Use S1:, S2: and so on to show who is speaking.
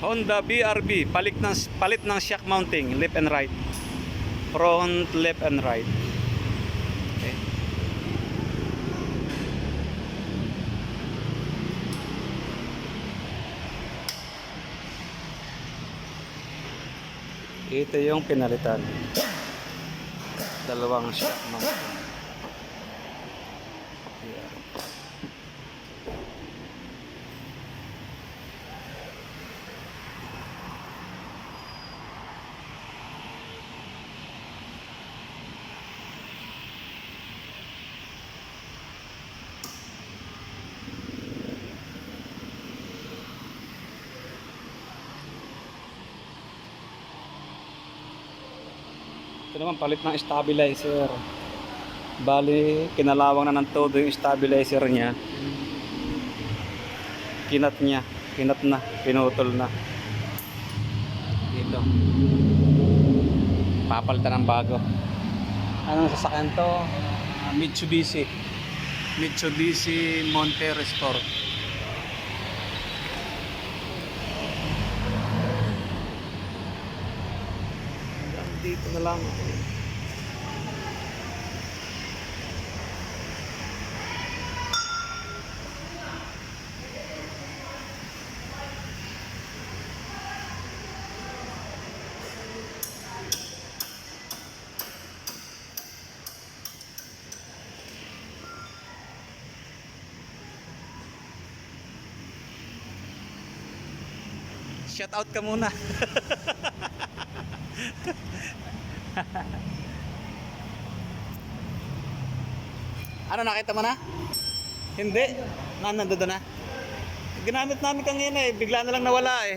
S1: Honda BRB, palit ng shock mounting, left and right. Front, left and right. Okay. Ito yung pinalitan. Dalawang shock mounting. Yeah. Ito naman palit ng stabilizer. Bali, kinalawang na ng todo yung stabilizer niya. Kinat na, pinutol na. Dito. Papalitan ng bago. Anong sasakyan to? Mitsubishi. Mitsubishi Montero Sport. Dito na lang. Shout out ka muna. Ano, nakita mo na? Hindi. Nandun na. Ginamit namin kanina eh. Bigla na lang nawala eh.